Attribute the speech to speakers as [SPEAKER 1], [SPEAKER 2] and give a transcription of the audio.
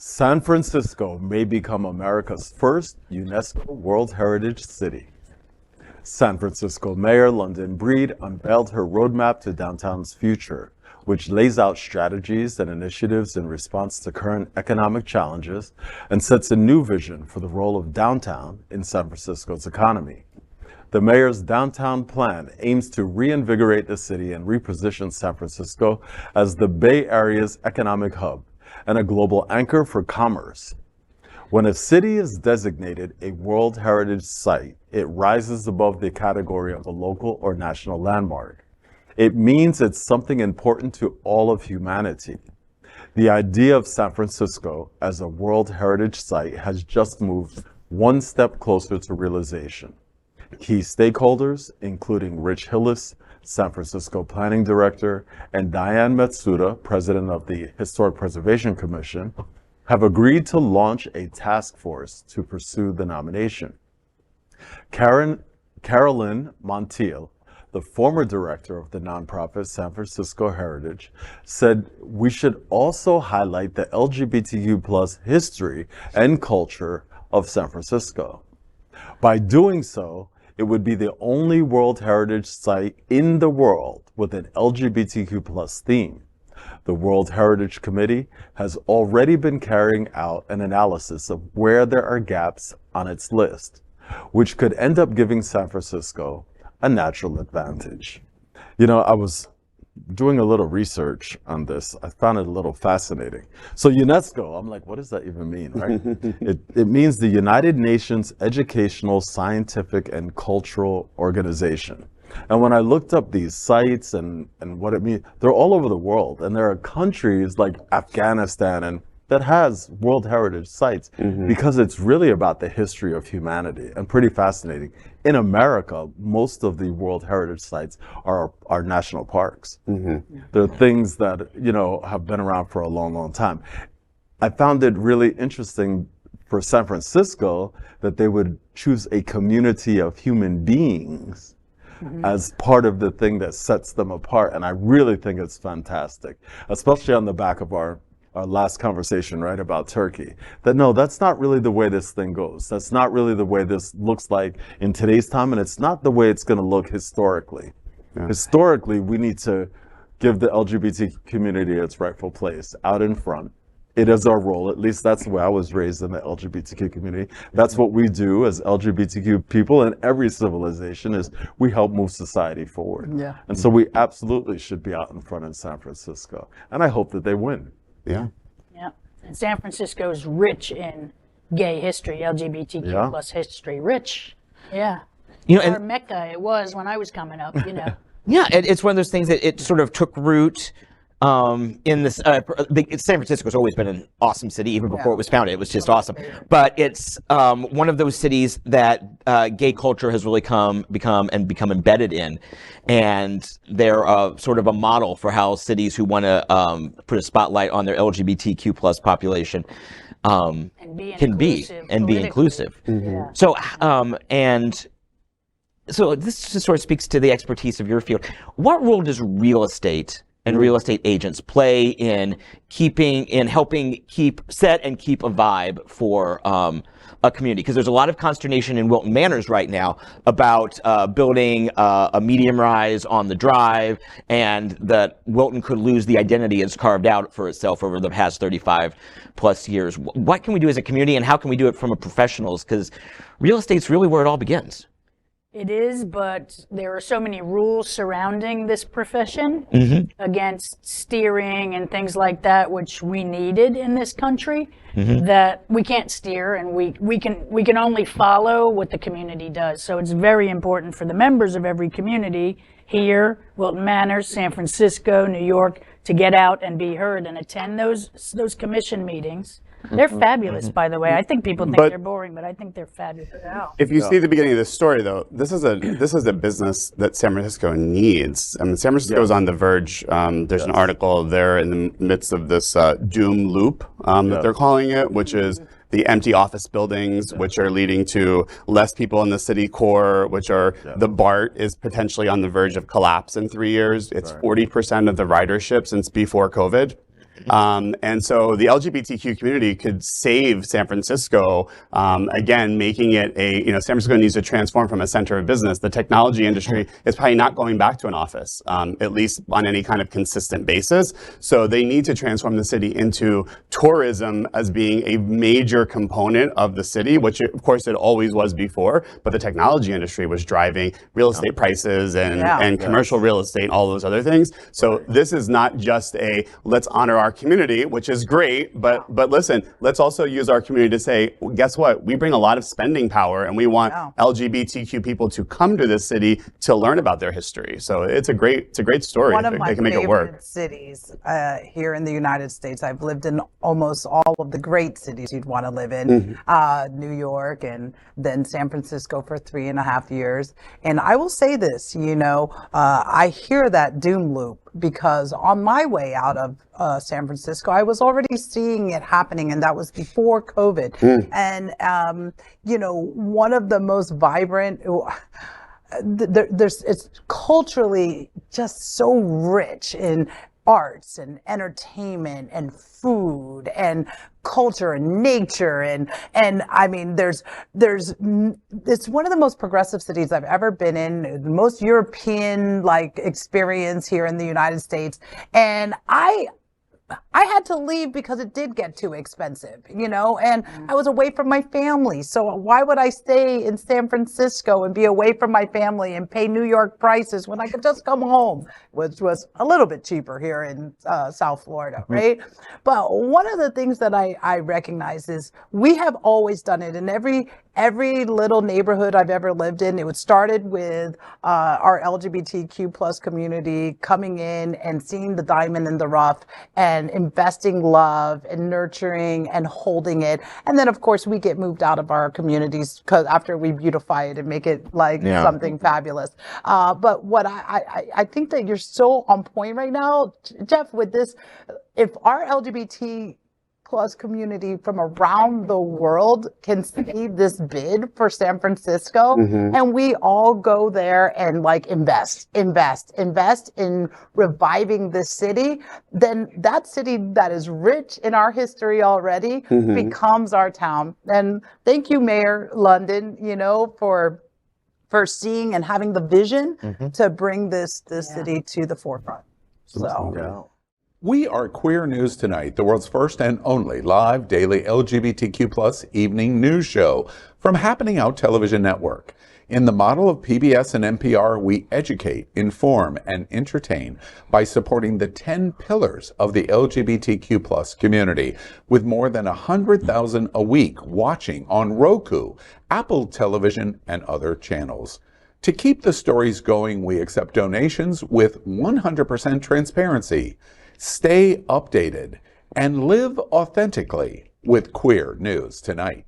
[SPEAKER 1] San Francisco may become America's first UNESCO World Heritage City. San Francisco Mayor London Breed unveiled her roadmap to downtown's future, which lays out strategies and initiatives in response to current economic challenges and sets a new vision for the role of downtown in San Francisco's economy. The mayor's downtown plan aims to reinvigorate the city and reposition San Francisco as the Bay Area's economic hub and a global anchor for commerce. When a city is designated a World Heritage Site, it rises above the category of a local or national landmark. It means it's something important to all of humanity. The idea of San Francisco as a World Heritage Site has just moved one step closer to realization. Key stakeholders, including Rich Hillis, San Francisco Planning Director, and Diane Matsuda, President of the Historic Preservation Commission, have agreed to launch a task force to pursue the nomination. Karalyn Monteil, the former director of the nonprofit San Francisco Heritage, said we should also highlight the LGBTQ+ history and culture of San Francisco. By doing so, it would be the only World Heritage Site in the world with an LGBTQ+ theme. The World Heritage Committee has already been carrying out an analysis of where there are gaps on its list, which could end up giving San Francisco a natural advantage. You know, I was doing a little research on this. I found it a little fascinating. So UNESCO, I'm like, what does that even mean, right? It means the United Nations Educational, Scientific, and Cultural Organization. And when I looked up these sites and what it means, they're all over the world. And there are countries like Afghanistan and that has World Heritage Sites because it's really about the history of humanity and pretty fascinating. In America, most of the World Heritage Sites are national parks. They're things that, you know, have been around for a long, long time. I found it really interesting for San Francisco that they would choose a community of human beings as part of the thing that sets them apart. And I really think it's fantastic, especially on the back of our last conversation, right, about Turkey, that no, that's not really the way this thing goes. That's not really the way this looks like in today's time, and it's not the way it's going to look historically. Yeah. Historically, we need to give the LGBT community its rightful place out in front. It is our role, at least that's the way I was raised in the LGBTQ community. That's what we do as LGBTQ people in every civilization is we help move society forward. Yeah. And so we absolutely should be out in front in San Francisco. And I hope that they win.
[SPEAKER 2] Yeah. Yeah. And San Francisco is rich in gay history, LGBTQ plus history. Rich. Yeah. You know, and Mecca it was when I was coming up, you know.
[SPEAKER 3] Yeah, it's one of those things that it sort of took root in this. San Francisco's always been an awesome city, even before it was founded. It was just awesome. But it's one of those cities that gay culture has really become embedded in, and they're sort of a model for how cities who want to put a spotlight on their LGBTQ plus population can be inclusive. So so this just sort of speaks to the expertise of your field. What role does real estate and real estate agents play in helping set and keep a vibe for a community? Because there's a lot of consternation in Wilton Manors right now about building a medium rise on the drive, and that Wilton could lose the identity it's carved out for itself over the past 35 plus years. What can we do as a community, and how can we do it from a professionals? Because real estate's really where it all begins.
[SPEAKER 2] It is, but there are so many rules surrounding this profession against steering and things like that, which we needed in this country, that we can't steer, and we can only follow what the community does. So it's very important for the members of every community here, Wilton Manors, San Francisco, New York, to get out and be heard and attend those commission meetings. They're fabulous, by the way. I think people think they're boring, but I think they're fabulous.
[SPEAKER 4] If you see the beginning of this story, though, this is a business that San Francisco needs. I mean, San Francisco is on the verge. There's an article there in the midst of this doom loop that they're calling it, which is the empty office buildings, which are leading to less people in the city core, which are the BART is potentially on the verge of collapse in 3 years. It's 40% of the ridership since before COVID. And so the LGBTQ community could save San Francisco, again, making it San Francisco needs to transform from a center of business. The technology industry is probably not going back to an office, at least on any kind of consistent basis. So they need to transform the city into tourism as being a major component of the city, which of course it always was before, but the technology industry was driving real estate prices and commercial real estate and all those other things. So this is not just let's honor our community, which is great, but listen, let's also use our community to say, well, guess what? We bring a lot of spending power, and we want LGBTQ people to come to this city to learn about their history. So it's a great story.
[SPEAKER 5] One of my
[SPEAKER 4] they can make it work.
[SPEAKER 5] favorite cities here in the United States. I've lived in almost all of the great cities you'd want to live in, New York and then San Francisco for 3.5 years. And I will say this, I hear that doom loop because on my way out of San Francisco, I was already seeing it happening, and that was before COVID. And, one of the most vibrant, it's culturally just so rich in arts and entertainment and food and culture and nature and I mean it's one of the most progressive cities I've ever been in, the most European experience here in the United States, and I had to leave because it did get too expensive, and I was away from my family. So why would I stay in San Francisco and be away from my family and pay New York prices when I could just come home, which was a little bit cheaper here in South Florida, right? But one of the things that I recognize is we have always done it in every little neighborhood I've ever lived in. It started with our LGBTQ plus community coming in and seeing the diamond in the rough and investing love and nurturing and holding it. And then of course we get moved out of our communities because after we beautify it and make it something fabulous. But what I think that you're so on point right now, Jeff, with this, if our LGBT plus community from around the world can see this bid for San Francisco, and we all go there and invest in reviving this city, then that city that is rich in our history already becomes our town. And thank you, Mayor London, for seeing and having the vision to bring this city to the forefront. So.
[SPEAKER 6] We are Queer News Tonight, the world's first and only live daily LGBTQ plus evening news show from Happening Out Television Network. In the model of PBS and NPR, we educate, inform, and entertain by supporting the 10 pillars of the LGBTQ plus community, with more than 100,000 a week watching on Roku, Apple Television, and other channels. To keep the stories going, we accept donations with 100% transparency. Stay updated and live authentically with Queer News Tonight.